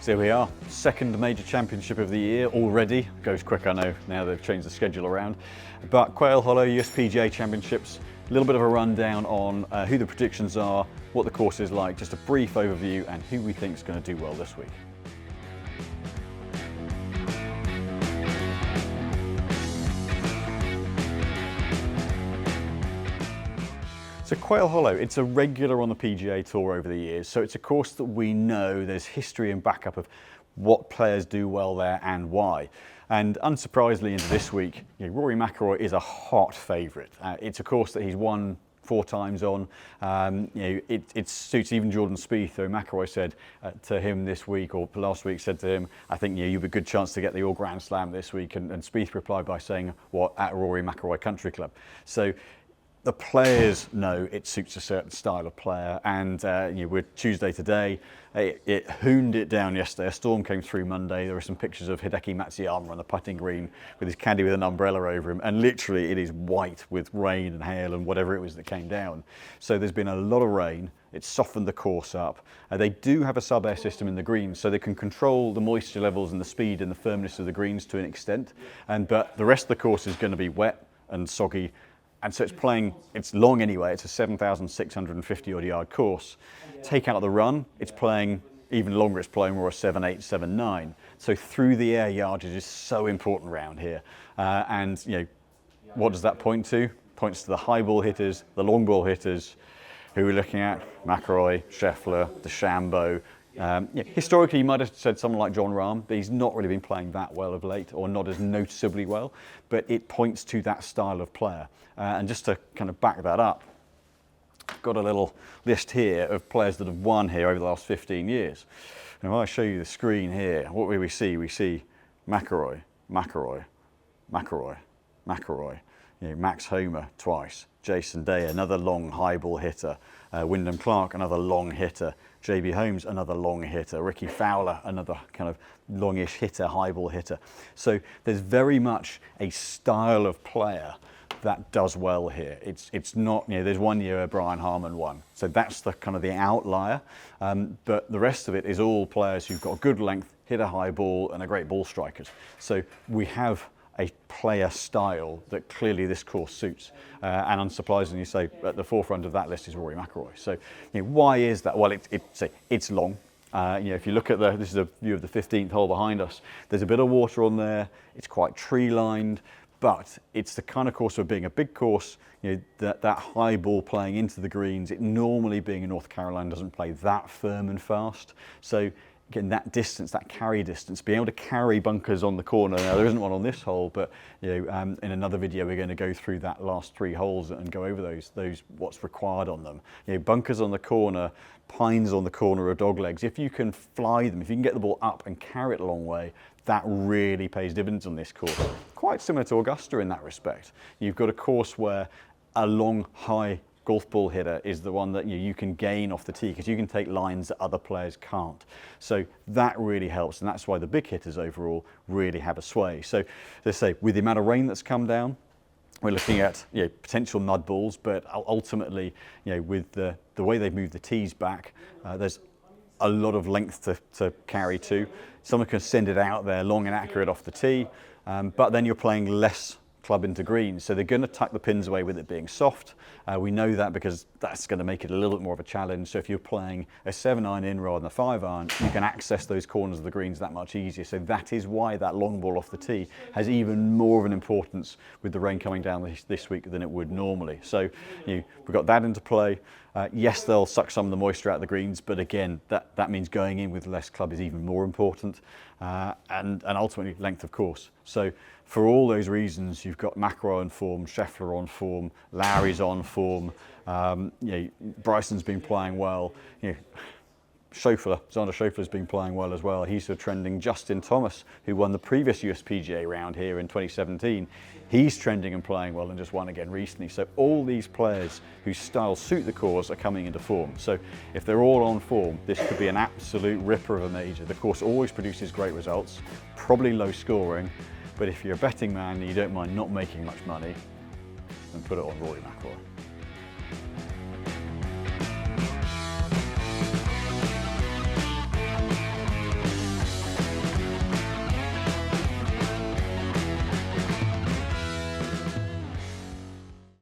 So here we are, second major championship of the year already. Goes quick, I know, now they've changed the schedule around. But Quail Hollow, US PGA Championships, a little bit of a rundown on who the predictions are, what the course is like, just a brief overview and who we think is going to do well this week. So Quail Hollow, it's a regular on the PGA Tour over the years, so it's a course that we know there's history and backup of what players do well there and why. And unsurprisingly into this week, Rory McIlroy is a hot favourite. It's a course that he's won 4 times on. It suits even Jordan Spieth, though McIlroy said to him this week, or last week said to him, I think you've a good chance to get the All Grand Slam this week. And Spieth replied by saying, what, at Rory McIlroy Country Club. So the players know it suits a certain style of player, and we're Tuesday today. It hooned it down yesterday. A storm came through Monday. There were some pictures of Hideki Matsuyama on the putting green with his caddy with an umbrella over him, and literally it is white with rain and hail and whatever it was that came down. So there's been a lot of rain. It's softened the course up. They do have a sub-air system in the greens, so they can control the moisture levels and the speed and the firmness of the greens to an extent. But the rest of the course is going to be wet and soggy. And so it's long anyway, it's a 7,650 odd yard course. Take out the run, it's playing even longer, it's playing more a 7.8, 7.9. So through the air yardage is so important around here. What does that point to? Points to the high ball hitters, the long ball hitters, who we're looking at, McIlroy, Scheffler, DeChambeau. Historically, you might have said someone like Jon Rahm, but he's not really been playing that well of late, or not as noticeably well, but it points to that style of player. And just to kind of back that up, I've got a little list here of players that have won here over the last 15 years. And if I show you the screen here, what will we see? We see McIlroy, McIlroy, McIlroy, McIlroy, Max Homa twice, Jason Day, another long high ball hitter, Wyndham Clark, another long hitter, JB Holmes, another long hitter, Ricky Fowler, another kind of longish hitter, high ball hitter. So there's very much a style of player that does well here. It's not, there's one year where Brian Harman won, so that's the kind of the outlier. But the rest of it is all players who've got good length, hit a high ball, and are great ball strikers. So we have a player style that clearly this course suits. And unsurprisingly, say at the forefront of that list is Rory McIlroy. So why is that? Well, it's long. If you look at this is a view of the 15th hole behind us. There's a bit of water on there. It's quite tree lined, but it's the kind of course of being a big course. That high ball playing into the greens. It normally, being in North Carolina, doesn't play that firm and fast. So again, that distance, that carry distance, being able to carry bunkers on the corner. Now, there isn't one on this hole, but in another video, we're going to go through that last 3 holes and go over those what's required on them. Bunkers on the corner, pines on the corner of dog legs. If you can fly them, if you can get the ball up and carry it a long way, that really pays dividends on this course. Quite similar to Augusta in that respect. You've got a course where a long, high golf ball hitter is the one that you can gain off the tee, because you can take lines that other players can't. So that really helps, and that's why the big hitters overall really have a sway. So let's say with the amount of rain that's come down, we're looking at potential mud balls, but ultimately with the way they've moved the tees back, there's a lot of length to carry to. Someone can send it out there long and accurate off the tee, but then you're playing less club into greens, so they're going to tuck the pins away with it being soft. We know that because that's going to make it a little bit more of a challenge. So if you're playing a 7-iron in rather than a 5-iron, you can access those corners of the greens that much easier. So that is why that long ball off the tee has even more of an importance with the rain coming down this week than it would normally. So we've got that into play. Yes, they'll suck some of the moisture out of the greens, but again, that means going in with less club is even more important, and ultimately length, of course. So for all those reasons, you've got McIlroy on form, Scheffler on form, Lowry's on form, Bryson's been playing well. Xander Schauffele's been playing well as well. He's sort of trending. Justin Thomas, who won the previous USPGA round here in 2017, he's trending and playing well and just won again recently. So all these players whose styles suit the course are coming into form. So if they're all on form, this could be an absolute ripper of a major. The course always produces great results, probably low scoring, but if you're a betting man and you don't mind not making much money, then put it on Rory McIlroy.